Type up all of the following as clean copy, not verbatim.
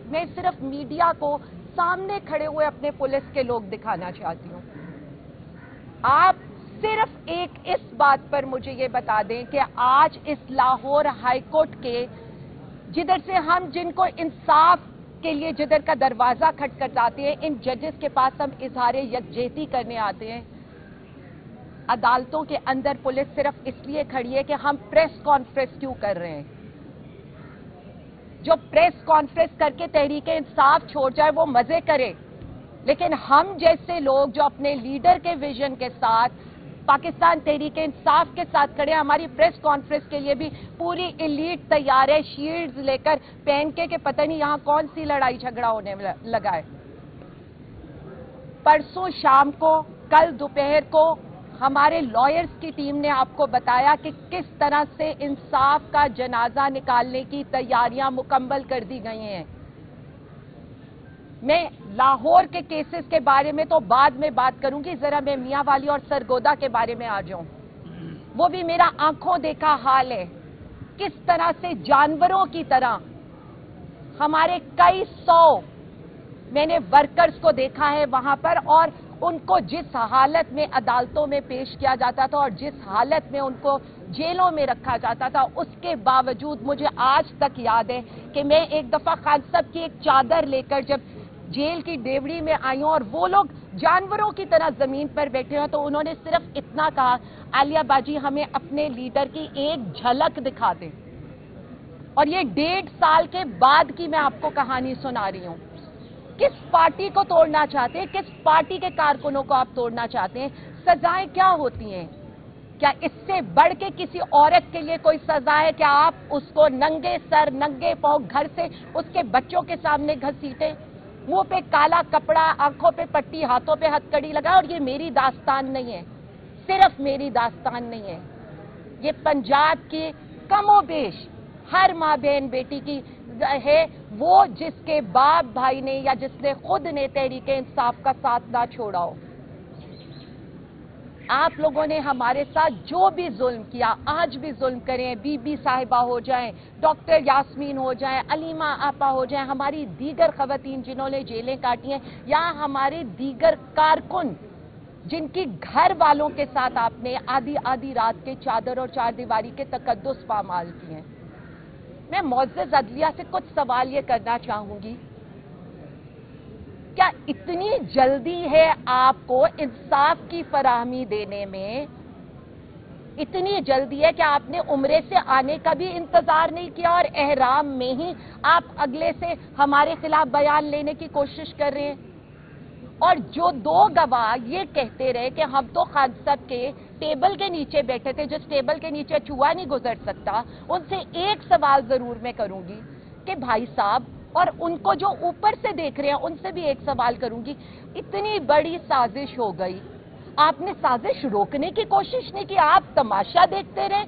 میں صرف میڈیا کو سامنے کھڑے ہوئے اپنے پولیس کے لوگ دکھانا چاہتی ہوں. آپ صرف ایک اس بات پر مجھے یہ بتا دیں کہ آج اس لاہور ہائی کورٹ کے جدھر سے ہم جن کو انصاف کے لیے جدھر کا دروازہ کھٹکھٹاتے ہیں، ان ججز کے پاس ہم اظہار یکجہتی کرنے آتے ہیں، عدالتوں کے اندر پولیس صرف اس لیے کھڑی ہے کہ ہم پریس کانفرنس کیوں کر رہے ہیں. جو پریس کانفرنس کر کے تحریک انصاف چھوڑ جائے وہ مزے کرے، لیکن ہم جیسے لوگ جو اپنے لیڈر کے ویژن کے ساتھ پاکستان تحریک انصاف کے ساتھ کھڑے، ہماری پریس کانفرنس کے لیے بھی پوری ایلیٹ تیار ہے، شیلڈز لے کر پہن کے کہ پتہ نہیں یہاں کون سی لڑائی جھگڑا ہونے لگا ہے. پرسوں شام کو، کل دوپہر کو ہمارے لائرز کی ٹیم نے آپ کو بتایا کہ کس طرح سے انصاف کا جنازہ نکالنے کی تیاریاں مکمل کر دی گئی ہیں. میں لاہور کے کیسز کے بارے میں تو بعد میں بات کروں گی، ذرا میں میاں والی اور سرگودا کے بارے میں آ جاؤں. وہ بھی میرا آنکھوں دیکھا حال ہے، کس طرح سے جانوروں کی طرح ہمارے کئی سو میں نے ورکرز کو دیکھا ہے وہاں پر، اور ان کو جس حالت میں عدالتوں میں پیش کیا جاتا تھا اور جس حالت میں ان کو جیلوں میں رکھا جاتا تھا، اس کے باوجود مجھے آج تک یاد ہے کہ میں ایک دفعہ خان صاحب کی ایک چادر لے کر جب جیل کی ڈیوڑی میں آئی ہوں اور وہ لوگ جانوروں کی طرح زمین پر بیٹھے ہیں، تو انہوں نے صرف اتنا کہا، عالیہ باجی ہمیں اپنے لیڈر کی ایک جھلک دکھا دیں. اور یہ 1.5 سال کے بعد کی میں آپ کو کہانی سنا رہی ہوں. کس پارٹی کو توڑنا چاہتے ہیں؟ کس پارٹی کے کارکنوں کو آپ توڑنا چاہتے ہیں؟ سزائیں کیا ہوتی ہیں؟ کیا اس سے بڑھ کے کسی عورت کے لیے کوئی سزا ہے کہ آپ اس کو ننگے سر ننگے پاؤں گھر سے اس کے بچوں کے سامنے گھسیٹیں، منہ پہ کالا کپڑا، آنکھوں پہ پٹی، ہاتھوں پہ ہتھ کڑی لگا؟ اور یہ میری داستان نہیں ہے، صرف میری داستان نہیں ہے، یہ پنجاب کی کم و بیش ہر ماں بہن بیٹی کی ہے، وہ جس کے باپ بھائی نے یا جس نے خود نے تحریک انصاف کا ساتھ نہ چھوڑا ہو. آپ لوگوں نے ہمارے ساتھ جو بھی ظلم کیا، آج بھی ظلم کریں، بی بی صاحبہ ہو جائیں، ڈاکٹر یاسمین ہو جائیں، علیمہ آپا ہو جائیں، ہماری دیگر خواتین جنہوں نے جیلیں کاٹی ہیں، یا ہمارے دیگر کارکن جن کی گھر والوں کے ساتھ آپ نے آدھی آدھی رات کے چادر اور چار دیواری کے تقدس پامال کیے ہیں. میں معزز عدلیہ سے کچھ سوال یہ کرنا چاہوں گی، کیا اتنی جلدی ہے آپ کو انصاف کی فراہمی دینے میں؟ اتنی جلدی ہے کہ آپ نے عمرے سے آنے کا بھی انتظار نہیں کیا اور احرام میں ہی آپ اگلے سے ہمارے خلاف بیان لینے کی کوشش کر رہے ہیں؟ اور جو 2 گواہ یہ کہتے رہے کہ ہم تو خان صاحب کے ٹیبل کے نیچے بیٹھے تھے، جس ٹیبل کے نیچے چوہا نہیں گزر سکتا، ان سے ایک سوال ضرور میں کروں گی کہ بھائی صاحب، اور ان کو جو اوپر سے دیکھ رہے ہیں ان سے بھی ایک سوال کروں گی، اتنی بڑی سازش ہو گئی، آپ نے سازش روکنے کی کوشش نہیں کی؟ آپ تماشا دیکھتے رہے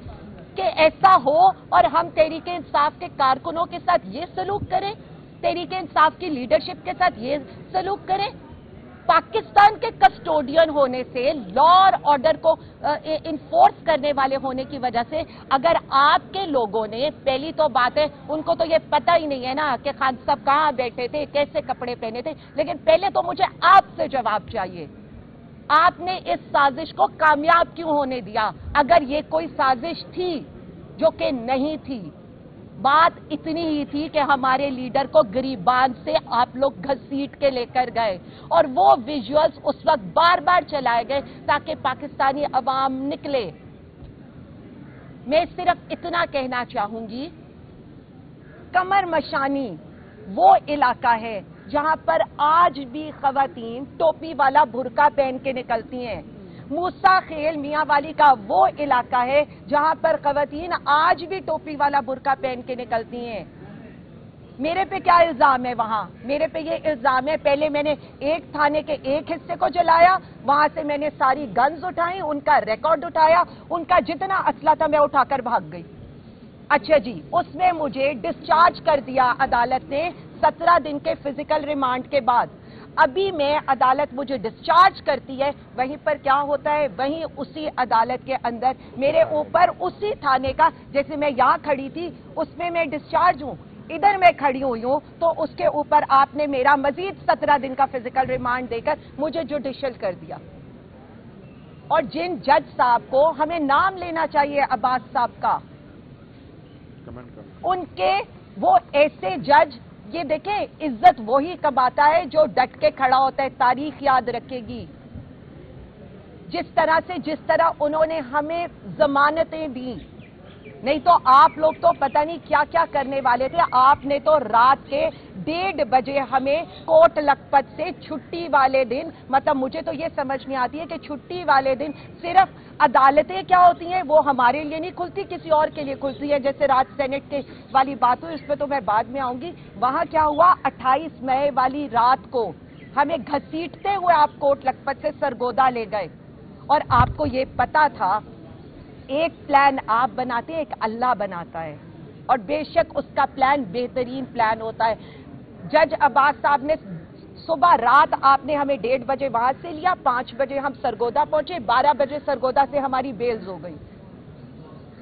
کہ ایسا ہو اور ہم تحریک انصاف کے کارکنوں کے ساتھ یہ سلوک کریں، تحریک انصاف کی لیڈرشپ کے ساتھ یہ سلوک کریں؟ پاکستان کے کسٹوڈین ہونے سے، لا اور آرڈر کو انفورس کرنے والے ہونے کی وجہ سے، اگر آپ کے لوگوں نے، پہلی تو بات ہے ان کو تو یہ پتہ ہی نہیں ہے نا کہ خان صاحب کہاں بیٹھے تھے، کیسے کپڑے پہنے تھے، لیکن پہلے تو مجھے آپ سے جواب چاہیے، آپ نے اس سازش کو کامیاب کیوں ہونے دیا؟ اگر یہ کوئی سازش تھی، جو کہ نہیں تھی، بات اتنی ہی تھی کہ ہمارے لیڈر کو گریبان سے آپ لوگ گھسیٹ کے لے کر گئے، اور وہ ویژولز اس وقت بار بار چلائے گئے تاکہ پاکستانی عوام نکلے. میں صرف اتنا کہنا چاہوں گی، کمر مشانی وہ علاقہ ہے جہاں پر آج بھی خواتین ٹوپی والا برقع پہن کے نکلتی ہیں. موسیٰ خیل میاں والی کا وہ علاقہ ہے جہاں پر خواتین آج بھی ٹوپی والا برقع پہن کے نکلتی ہیں. میرے پہ کیا الزام ہے وہاں؟ میرے پہ یہ الزام ہے، پہلے میں نے ایک تھانے کے ایک حصے کو جلایا، وہاں سے میں نے ساری گنز اٹھائیں، ان کا ریکارڈ اٹھایا، ان کا جتنا اسلحہ تھا میں اٹھا کر بھاگ گئی. اچھا جی، اس میں مجھے ڈسچارج کر دیا عدالت نے 17 دن کے فزیکل ریمانڈ کے بعد. ابھی میں عدالت مجھے ڈسچارج کرتی ہے، وہیں پر کیا ہوتا ہے، وہیں اسی عدالت کے اندر میرے اوپر اسی تھانے کا، جیسے میں یہاں کھڑی تھی اس میں ڈسچارج ہوں، ادھر میں کھڑی ہوئی ہوں تو اس کے اوپر آپ نے میرا مزید 17 دن کا فزیکل ریمانڈ دے کر مجھے جوڈیشل کر دیا. اور جن جج صاحب کو ہمیں نام لینا چاہیے عباس صاحب کا, ان کے وہ ایسے جج, یہ دیکھیں عزت وہی کماتا ہے جو ڈٹ کے کھڑا ہوتا ہے. تاریخ یاد رکھے گی جس طرح انہوں نے ہمیں ضمانتیں دی, نہیں تو آپ لوگ تو پتہ نہیں کیا کیا کرنے والے تھے. آپ نے تو رات کے 1:30 بجے ہمیں کوٹ لکھپت سے چھٹی والے دن, مطلب مجھے تو یہ سمجھ نہیں آتی ہے کہ چھٹی والے دن صرف عدالتیں کیا ہوتی ہیں وہ ہمارے لیے نہیں کھلتی, کسی اور کے لیے کھلتی ہے. جیسے رات سینٹ کے والی بات ہوئی, اس پہ تو میں بعد میں آؤں گی. وہاں کیا ہوا, 28 مئی والی رات کو ہمیں گھسیٹتے ہوئے آپ کوٹ لکھپت سے سرگودا لے گئے. اور آپ کو یہ پتا تھا ایک پلان آپ بناتے ہیں, ایک اللہ بناتا ہے, اور بے شک اس کا پلان بہترین پلان ہوتا ہے. جج عباس صاحب نے صبح رات آپ نے ہمیں 1:30 بجے وہاں سے لیا, 5 بجے ہم سرگودا پہنچے, 12 بجے سرگودا سے ہماری بیلز ہو گئی.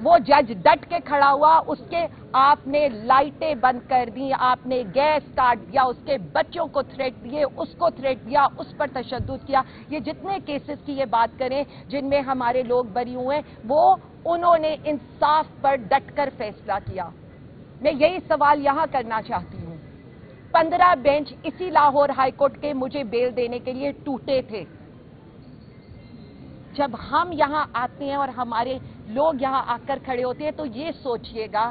وہ جج ڈٹ کے کھڑا ہوا, اس کے آپ نے لائٹیں بند کر دی, آپ نے گیس کاٹ دیا, اس کے بچوں کو تھریٹ دیے, اس کو تھریٹ دیا, اس پر تشدد کیا. یہ جتنے کیسز کی یہ بات کریں جن میں ہمارے لوگ بری ہوئے, وہ انہوں نے انصاف پر ڈٹ کر فیصلہ کیا. میں یہی سوال یہاں کرنا چاہتی ہوں. 15 بینچ اسی لاہور ہائی کورٹ کے مجھے بیل دینے کے لیے ٹوٹے تھے. جب ہم یہاں آتے ہیں اور ہمارے لوگ یہاں آ کر کھڑے ہوتے ہیں تو یہ سوچئے گا,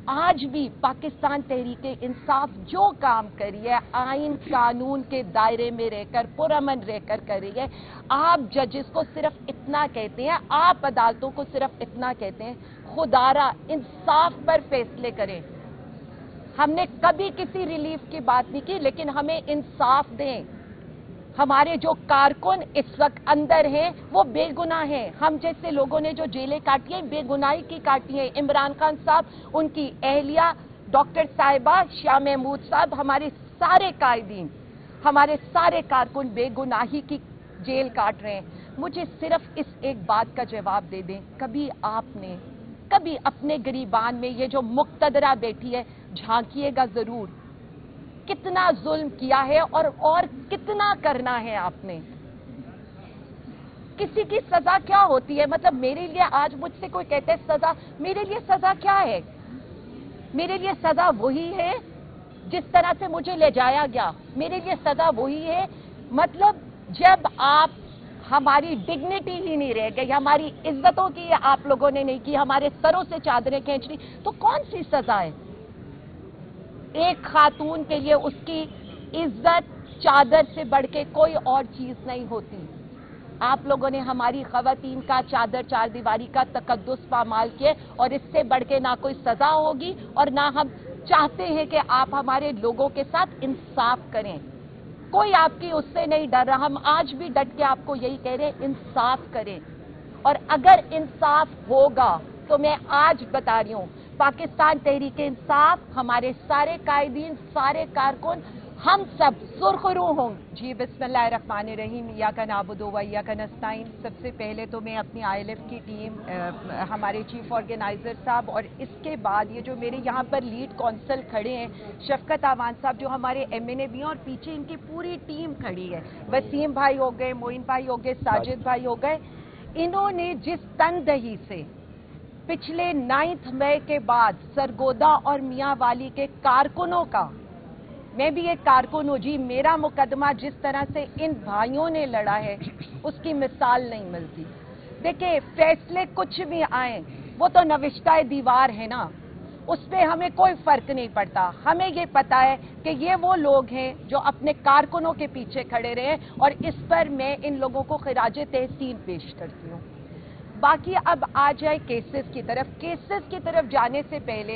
آج بھی پاکستان تحریک انصاف جو کام کری ہے آئین قانون کے دائرے میں رہ کر, پرامن رہ کر کری ہے. آپ ججز کو صرف اتنا کہتے ہیں, آپ عدالتوں کو صرف اتنا کہتے ہیں, خدارا انصاف پر فیصلے کریں. ہم نے کبھی کسی ریلیف کی بات نہیں کی, لیکن ہمیں انصاف دیں. ہمارے جو کارکن اس وقت اندر ہیں وہ بے گناہ ہیں. ہم جیسے لوگوں نے جو جیلیں کاٹی ہیں بے گناہی کی کاٹی ہیں. عمران خان صاحب, ان کی اہلیہ ڈاکٹر صاحبہ, شاہ محمود صاحب, ہمارے سارے قائدین, ہمارے سارے کارکن بے گناہی کی جیل کاٹ رہے ہیں. مجھے صرف اس ایک بات کا جواب دے دیں, کبھی آپ نے کبھی اپنے گریبان میں یہ جو مقتدرہ بیٹھی ہے جھانکیے گا ضرور, کتنا ظلم کیا ہے اور کتنا کرنا ہے آپ نے. کسی کی سزا کیا ہوتی ہے؟ مطلب میرے لیے آج مجھ سے کوئی کہتے ہے سزا, میرے لیے سزا کیا ہے؟ میرے لیے سزا وہی ہے جس طرح سے مجھے لے جایا گیا. میرے لیے سزا وہی ہے, مطلب جب آپ, ہماری ڈگنیٹی ہی نہیں رہ گئی, ہماری عزتوں کی آپ لوگوں نے نہیں کی, ہمارے سروں سے چادریں کھینچ لی, تو کون سی سزا ہے؟ ایک خاتون کے لیے اس کی عزت چادر سے بڑھ کے کوئی اور چیز نہیں ہوتی. آپ لوگوں نے ہماری خواتین کا چادر چار دیواری کا تقدس پامال کیے, اور اس سے بڑھ کے نہ کوئی سزا ہوگی اور نہ ہم چاہتے ہیں کہ آپ ہمارے لوگوں کے ساتھ انصاف کریں. کوئی آپ کی اس سے نہیں ڈر رہا. ہم آج بھی ڈٹ کے آپ کو یہی کہہ رہے ہیں, انصاف کریں. اور اگر انصاف ہوگا تو میں آج بتا رہی ہوں, پاکستان تحریک انصاف, ہمارے سارے قائدین, سارے کارکن, ہم سب سرخرو ہوں. جی بسم اللہ الرحمن الرحیم. ایاک نعبد و ایاک نستعین. سب سے پہلے تو میں اپنی ILF کی ٹیم, ہمارے چیف آرگنائزر صاحب, اور اس کے بعد یہ جو میرے یہاں پر لیڈ کونسل کھڑے ہیں شفقت آوان صاحب جو ہمارے MNA بھی ہیں, اور پیچھے ان کی پوری ٹیم کھڑی ہے, وسیم بھائی ہو گئے, معین بھائی ہو گئے, ساجد بھائی ہو گئے. انہوں نے جس تندہی سے پچھلے 9 مئی کے بعد سرگودا اور میاں والی کے کارکنوں کا, میں بھی ایک کارکن ہوں جی, میرا مقدمہ جس طرح سے ان بھائیوں نے لڑا ہے اس کی مثال نہیں ملتی. دیکھیں فیصلے کچھ بھی آئیں وہ تو نوشتہ دیوار ہے نا, اس پہ ہمیں کوئی فرق نہیں پڑتا. ہمیں یہ پتا ہے کہ یہ وہ لوگ ہیں جو اپنے کارکنوں کے پیچھے کھڑے رہے, اور اس پر میں ان لوگوں کو خراج تحسین پیش کرتی ہوں. باقی اب آ جائے کیسز کی طرف. کیسز کی طرف جانے سے پہلے